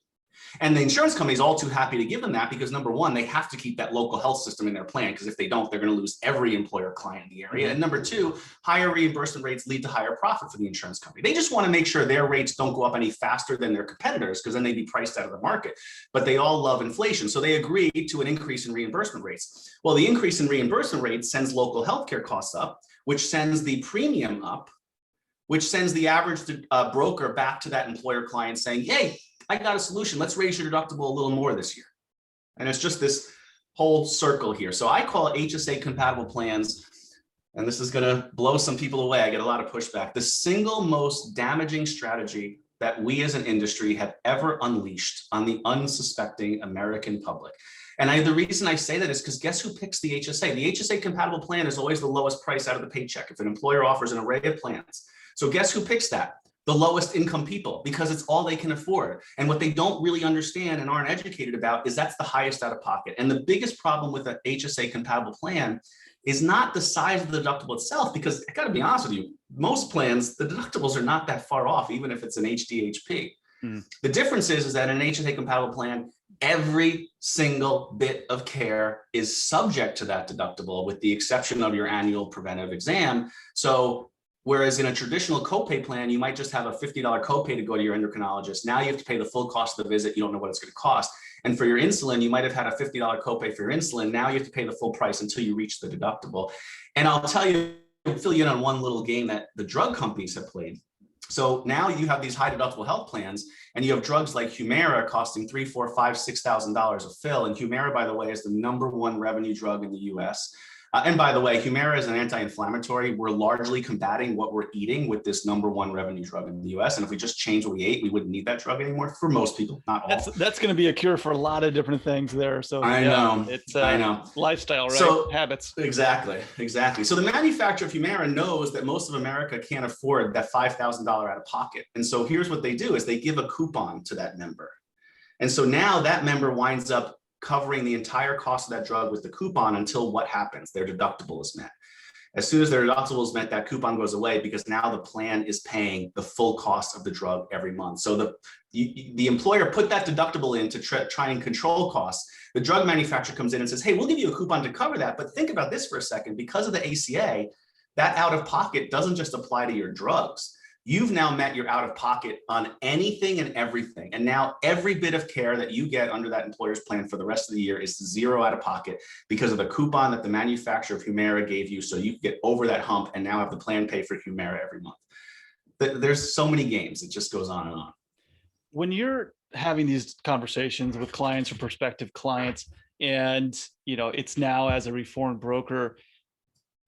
And the insurance company is all too happy to give them that because number one, they have to keep that local health system in their plan because if they don't, they're going to lose every employer client in the area. And number two, higher reimbursement rates lead to higher profit for the insurance company. They just want to make sure their rates don't go up any faster than their competitors because then they'd be priced out of the market. But they all love inflation. So they agree to an increase in reimbursement rates. Well, the increase in reimbursement rates sends local healthcare costs up, which sends the premium up, which sends the average broker back to that employer client saying, hey, I got a solution. Let's raise your deductible a little more this year. And it's just this whole circle here. So I call it HSA compatible plans, and this is going to blow some people away. I get a lot of pushback. The single most damaging strategy that we as an industry have ever unleashed on the unsuspecting American public. And the reason I say that is because guess who picks the HSA? The HSA compatible plan is always the lowest price out of the paycheck if an employer offers an array of plans. So guess who picks that? The lowest income people, because it's all they can afford. And what they don't really understand and aren't educated about is that's the highest out of pocket. And the biggest problem with an HSA compatible plan is not the size of the deductible itself, because I got to be honest with you, most plans, the deductibles are not that far off, even if it's an HDHP. The difference is that in an HSA compatible plan, every single bit of care is subject to that deductible with the exception of your annual preventive exam. So whereas in a traditional copay plan, you might just have a $50 copay to go to your endocrinologist. Now you have to pay the full cost of the visit. You don't know what it's going to cost. And for your insulin, you might have had a $50 copay for your insulin. Now you have to pay the full price until you reach the deductible. And I'll tell you, fill you in on one little game that the drug companies have played. So now you have these high deductible health plans, and you have drugs like Youre costing $3,000, $4,000, $5,000, $6,000 a fill. And Youre, by the way, is the #1 revenue drug in the US. And by the way, Youre is an anti-inflammatory. We're largely combating what we're eating with this #1 revenue drug in the US. And if we just change what we ate, we wouldn't need that drug anymore for most people, not all. That's going to be a cure for a lot of different things there. So I know. It's I know. Lifestyle, right? So, habits. Exactly. So the manufacturer of Youre knows that most of America can't afford that $5,000 out of pocket. And so here's what they do is they give a coupon to that member. And so now that member winds up covering the entire cost of that drug with the coupon until what happens? Their deductible is met. As soon as their deductible is met, that coupon goes away because now the plan is paying the full cost of the drug every month. So the employer put that deductible in to try and control costs. The drug manufacturer comes in and says, hey, we'll give you a coupon to cover that. But think about this for a second. Because of the ACA, that out of pocket doesn't just apply to your drugs. you've now met your out of pocket on anything and everything. And now every bit of care that you get under that employer's plan for the rest of the year is zero out of pocket because of the coupon that the manufacturer of Youre gave you. So you get over that hump and now have the plan pay for Youre every month. There's so many games. It just goes on and on. When you're having these conversations with clients or prospective clients, and it's now as a reformed broker,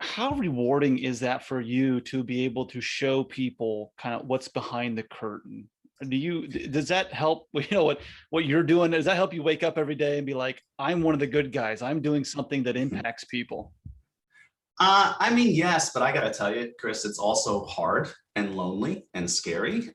how rewarding is that for you to be able to show people kind of what's behind the curtain? Does that help, what you're doing, does that help you wake up every day and be like, I'm one of the good guys, I'm doing something that impacts people? I mean, yes, but I got to tell you, Chris, it's also hard and lonely and scary.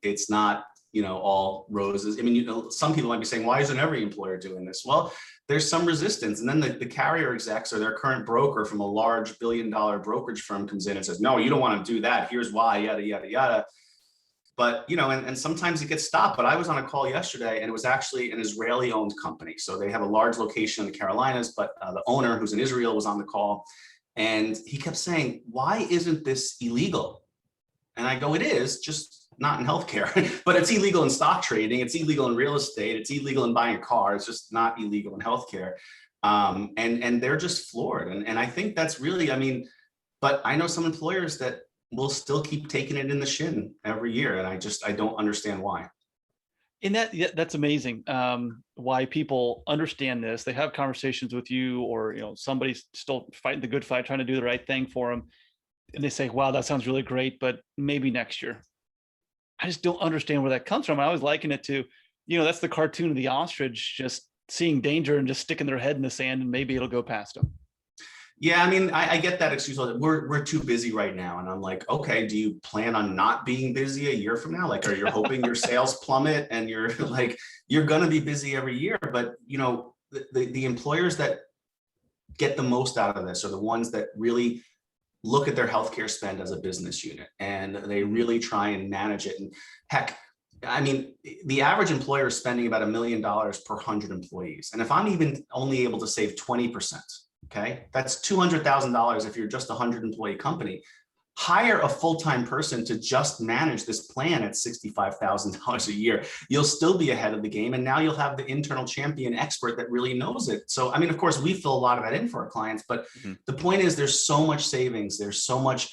It's not, all roses. I mean, some people might be saying, why isn't every employer doing this? Well, there's some resistance. And then the carrier execs or their current broker from a large billion-dollar brokerage firm comes in and says, no, you don't want to do that. Here's why, yada, yada, yada. But, and sometimes it gets stopped. But I was on a call yesterday and it was actually an Israeli owned company. So they have a large location in the Carolinas, but the owner who's in Israel was on the call. And he kept saying, why isn't this illegal? And I go, it is, just not in healthcare, but it's illegal in stock trading. It's illegal in real estate. It's illegal in buying a car. It's just not illegal in healthcare. And they're just floored. And I think that's really, but I know some employers that will still keep taking it in the shin every year. And I don't understand why. And that's amazing. Why people understand this. They have conversations with you, or somebody's still fighting the good fight, trying to do the right thing for them, and they say, "Wow, that sounds really great, but maybe next year." I just don't understand where that comes from. I always liken it to, that's the cartoon of the ostrich just seeing danger and just sticking their head in the sand, and maybe it'll go past them. Yeah, I get that excuse. We're too busy right now. And I'm like, okay, do you plan on not being busy a year from now? Like, are you hoping your sales plummet and you're like, you're going to be busy every year? But, the employers that get the most out of this are the ones that really look at their healthcare spend as a business unit, and they really try and manage it. And heck, the average employer is spending about $1 million per 100 employees. And if I'm even only able to save 20%, okay, that's $200,000 if you're just a 100 employee company. Hire a full-time person to just manage this plan at $65,000 a year. You'll still be ahead of the game. And now you'll have the internal champion expert that really knows it. So, of course, we fill a lot of that in for our clients, but the point is there's so much savings. There's so much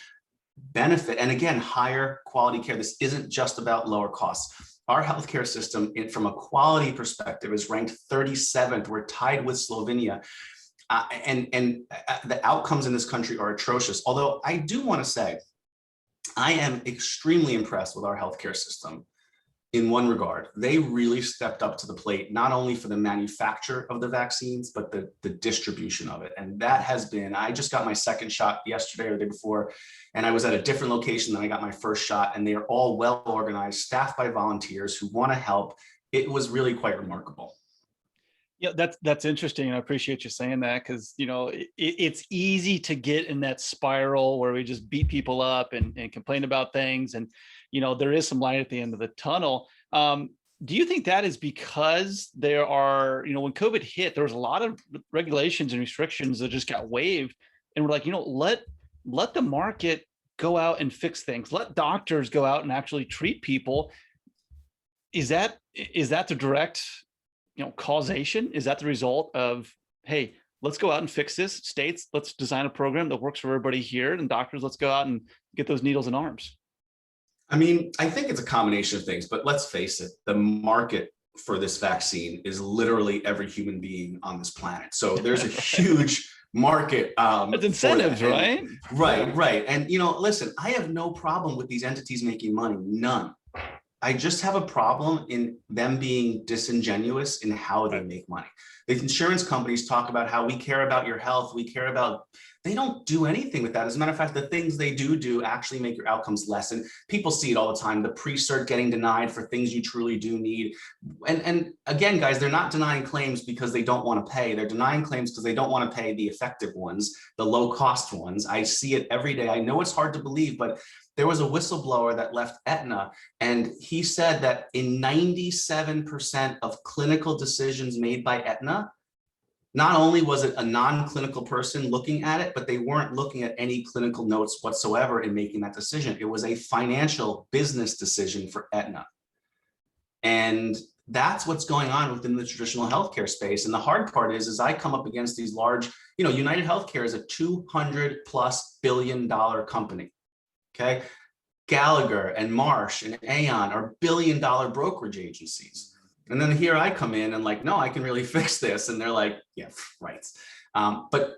benefit. And again, higher quality care. This isn't just about lower costs. Our healthcare system, from a quality perspective, is ranked 37th. We're tied with Slovenia. And the outcomes in this country are atrocious. Although I do want to say, I am extremely impressed with our healthcare system in one regard. They really stepped up to the plate, not only for the manufacture of the vaccines, but the distribution of it. And that has been, I just got my second shot yesterday or the day before, and I was at a different location than I got my first shot. And they are all well organized, staffed by volunteers who want to help. It was really quite remarkable. Yeah, that's interesting. I appreciate you saying that, because it's easy to get in that spiral where we just beat people up and complain about things, and there is some light at the end of the tunnel. Do you think that is because there are, when COVID hit, there was a lot of regulations and restrictions that just got waived, and we're like, let the market go out and fix things. Let doctors go out and actually treat people. Is that the direct causation? Is that the result of, hey, let's go out and fix this? States, let's design a program that works for everybody here, and doctors, let's go out and get those needles and arms. I think it's a combination of things, but let's face it, the market for this vaccine is literally every human being on this planet. So there's a huge market. It's incentives, right? Right. And, listen, I have no problem with these entities making money, none. I just have a problem in them being disingenuous in how they make money. The insurance companies talk about how we care about your health, they don't do anything with that. As a matter of fact, the things they do actually make your outcomes less. And people see it all the time, the pre-cert getting denied for things you truly do need. And again, guys, they're not denying claims because they don't want to pay. They're denying claims because they don't want to pay the effective ones, the low cost ones. I see it every day. I know it's hard to believe, but there was a whistleblower that left Aetna, and he said that in 97% of clinical decisions made by Aetna, Not only was it a non-clinical person looking at it, but they weren't looking at any clinical notes whatsoever in making that decision. It was a financial business decision for Aetna. And that's what's going on within the traditional healthcare space. And the hard part is I come up against these large, United Healthcare is a $200+ billion company. Okay. Gallagher and Marsh and Aon are billion-dollar brokerage agencies. And then here I come in and like, no, I can really fix this. And they're like, yeah, right. But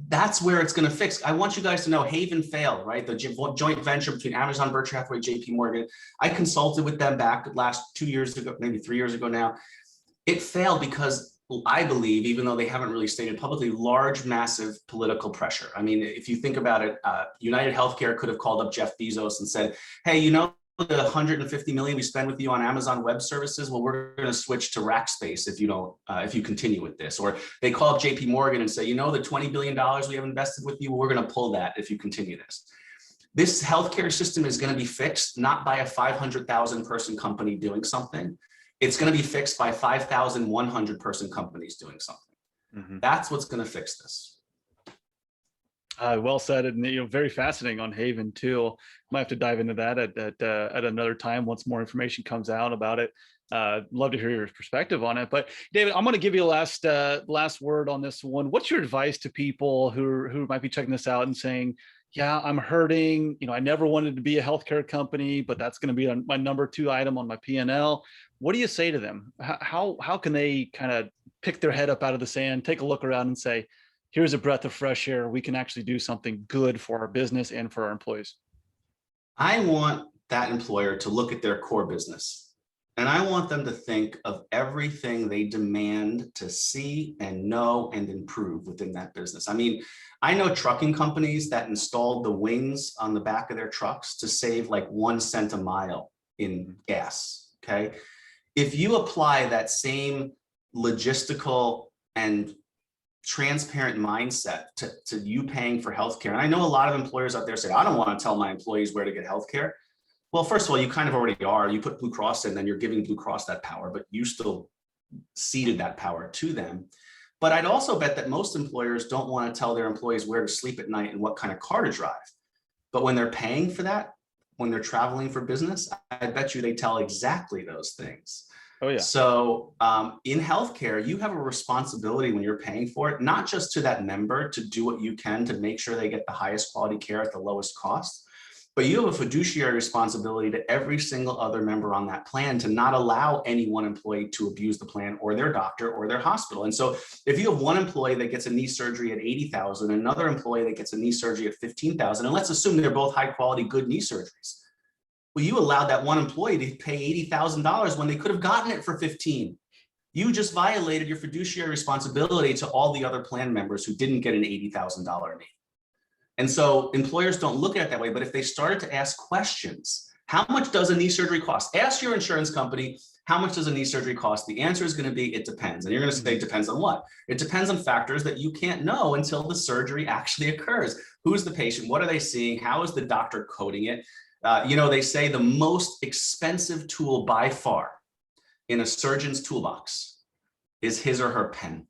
that's where it's going to fix. I want you guys to know Haven failed, right? The joint venture between Amazon, Berkshire Hathaway, JP Morgan. I consulted with them back last 2 years ago, maybe 3 years ago now. It failed because I believe, even though they haven't really stated publicly, large, massive political pressure. I mean, if you think about it, United Healthcare could have called up Jeff Bezos and said, hey, the 150 million we spend with you on Amazon Web Services, well, we're going to switch to Rackspace if you continue with this. Or they call up JP Morgan and say, the $20 billion we have invested with you, we're going to pull that if you continue this. This healthcare system is going to be fixed not by a 500,000 person company doing something. It's going to be fixed by 5,100 person companies doing something. Mm-hmm. That's what's going to fix this. Well said, and very fascinating on Haven too. Might have to dive into that at another time once more information comes out about it. Love to hear your perspective on it. But David, I'm going to give you a last word on this one. What's your advice to people who might be checking this out and saying, yeah, I'm hurting. I never wanted to be a healthcare company, but that's going to be my number 2 item on my P&L. What do you say to them? How can they kind of pick their head up out of the sand, take a look around and say, here's a breath of fresh air. We can actually do something good for our business and for our employees? I want that employer to look at their core business, and I want them to think of everything they demand to see and know and improve within that business. I mean, I know trucking companies that installed the wings on the back of their trucks to save like 1 cent a mile in gas. Okay. If you apply that same logistical and transparent mindset to you paying for healthcare. And I know a lot of employers out there say, I don't want to tell my employees where to get healthcare. Well, first of all, you kind of already are. You put Blue Cross in, then you're giving Blue Cross that power, but you still ceded that power to them. But I'd also bet that most employers don't want to tell their employees where to sleep at night and what kind of car to drive. But when they're paying for that, when they're traveling for business, I bet you they tell exactly those things. Oh, yeah. So in healthcare, you have a responsibility when you're paying for it, not just to that member to do what you can to make sure they get the highest quality care at the lowest cost, but you have a fiduciary responsibility to every single other member on that plan to not allow any one employee to abuse the plan or their doctor or their hospital. And so if you have one employee that gets a knee surgery at $80,000, another employee that gets a knee surgery at $15,000, and let's assume they're both high quality, good knee surgeries. Well, you allowed that one employee to pay $80,000 when they could have gotten it for $15,000. You just violated your fiduciary responsibility to all the other plan members who didn't get an $80,000 knee. And so employers don't look at it that way. But if they started to ask questions, how much does a knee surgery cost? Ask your insurance company, how much does a knee surgery cost? The answer is going to be, it depends. And you're going to say, it depends on what? It depends on factors that you can't know until the surgery actually occurs. Who's the patient? What are they seeing? How is the doctor coding it? They say the most expensive tool by far in a surgeon's toolbox is his or her pen,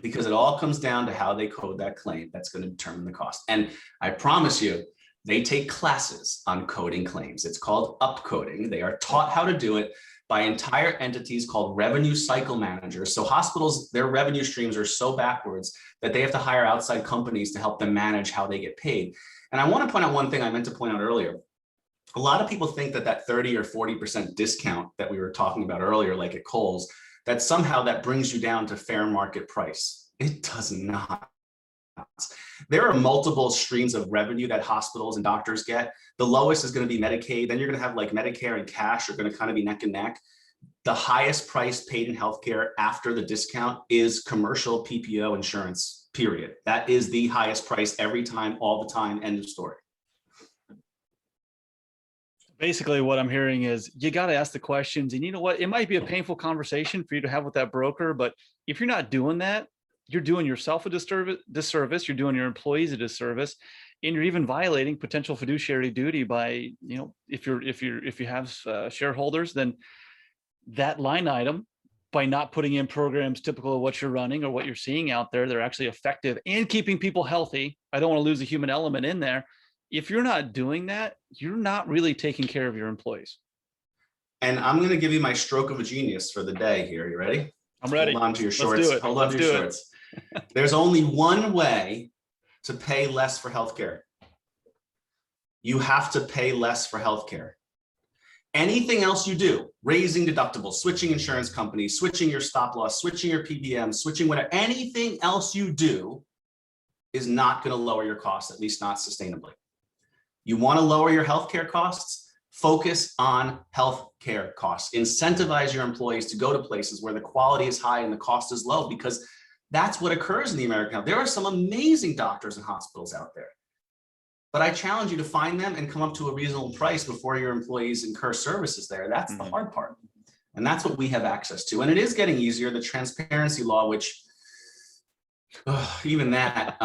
because it all comes down to how they code that claim. That's going to determine the cost. And I promise you, they take classes on coding claims. It's called upcoding. They are taught how to do it by entire entities called revenue cycle managers. So hospitals, their revenue streams are so backwards that they have to hire outside companies to help them manage how they get paid. And I want to point out one thing I meant to point out earlier. A lot of people think that 30 or 40% discount that we were talking about earlier, like at Kohl's, that somehow that brings you down to fair market price. It does not. There are multiple streams of revenue that hospitals and doctors get. The lowest is going to be Medicaid. Then you're going to have like Medicare and cash are going to kind of be neck and neck. The highest price paid in healthcare after the discount is commercial PPO insurance, period. That is the highest price every time, all the time, end of story. Basically, what I'm hearing is you got to ask the questions. And you know what? It might be a painful conversation for you to have with that broker, but if you're not doing that, you're doing yourself a disservice, you're doing your employees a disservice, and you're even violating potential fiduciary duty by, if you have shareholders, then that line item by not putting in programs typical of what you're running or what you're seeing out there, they're actually effective and keeping people healthy. I don't want to lose a human element in there. If you're not doing that, you're not really taking care of your employees. And I'm going to give you my stroke of a genius for the day here. You ready? I'm ready. Hold on to your shorts. Let's do it. Hold on to your shorts. There's only one way to pay less for healthcare. You have to pay less for healthcare. Anything else you do, raising deductibles, switching insurance companies, switching your stop loss, switching your PBM, switching whatever, anything else you do is not going to lower your costs, at least not sustainably. You want to lower your healthcare costs? Focus on healthcare costs. Incentivize your employees to go to places where the quality is high and the cost is low, because that's what occurs in the American health. There are some amazing doctors and hospitals out there, but I challenge you to find them and come up to a reasonable price before your employees incur services there. That's the hard part. And that's what we have access to. And it is getting easier. The transparency law, which even that,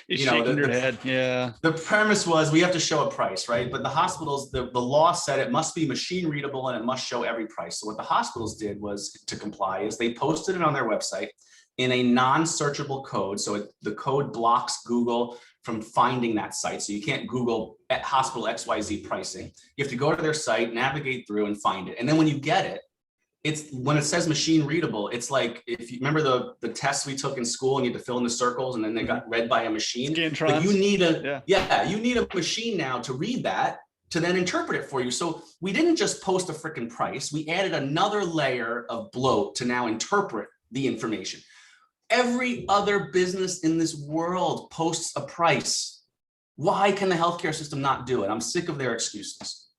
you know, shaking your head. Yeah. The premise was we have to show a price, right? But the hospitals, the law said it must be machine readable and it must show every price. So what the hospitals did was, to comply, is they posted it on their website in a non-searchable code. So the code blocks Google from finding that site. So you can't Google at hospital XYZ pricing. You have to go to their site, navigate through and find it. And then when you get it, it's when it says machine readable, it's like, if you remember the tests we took in school and you had to fill in the circles and then they got read by a machine. But you need you need a machine now to read that, to then interpret it for you. So we didn't just post a freaking price. We added another layer of bloat to now interpret the information. Every other business in this world posts a price. Why can the healthcare system not do it? I'm sick of their excuses.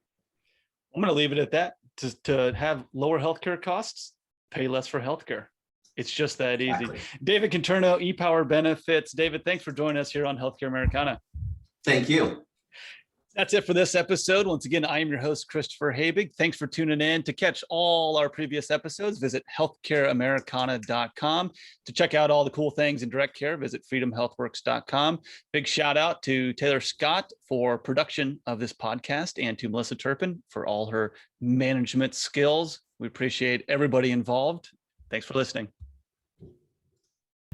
I'm going to leave it at that. To have lower healthcare costs, pay less for healthcare. It's just that easy. Exactly. David Contorno, ePower Benefits. David, thanks for joining us here on Healthcare Americana. Thank you. That's it for this episode. Once again, I am your host, Christopher Habig. Thanks for tuning in. To catch all our previous episodes, visit healthcareamericana.com. To check out all the cool things in direct care, visit freedomhealthworks.com. Big shout out to Taylor Scott for production of this podcast and to Melissa Turpin for all her management skills. We appreciate everybody involved. Thanks for listening.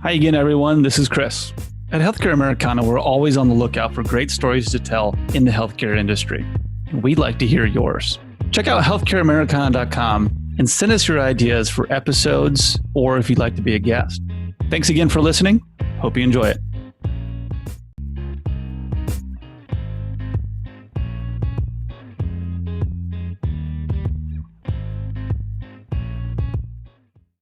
Hi again, everyone. This is Chris. At Healthcare Americana, we're always on the lookout for great stories to tell in the healthcare industry. We'd like to hear yours. Check out healthcareamericana.com and send us your ideas for episodes or if you'd like to be a guest. Thanks again for listening. Hope you enjoy it.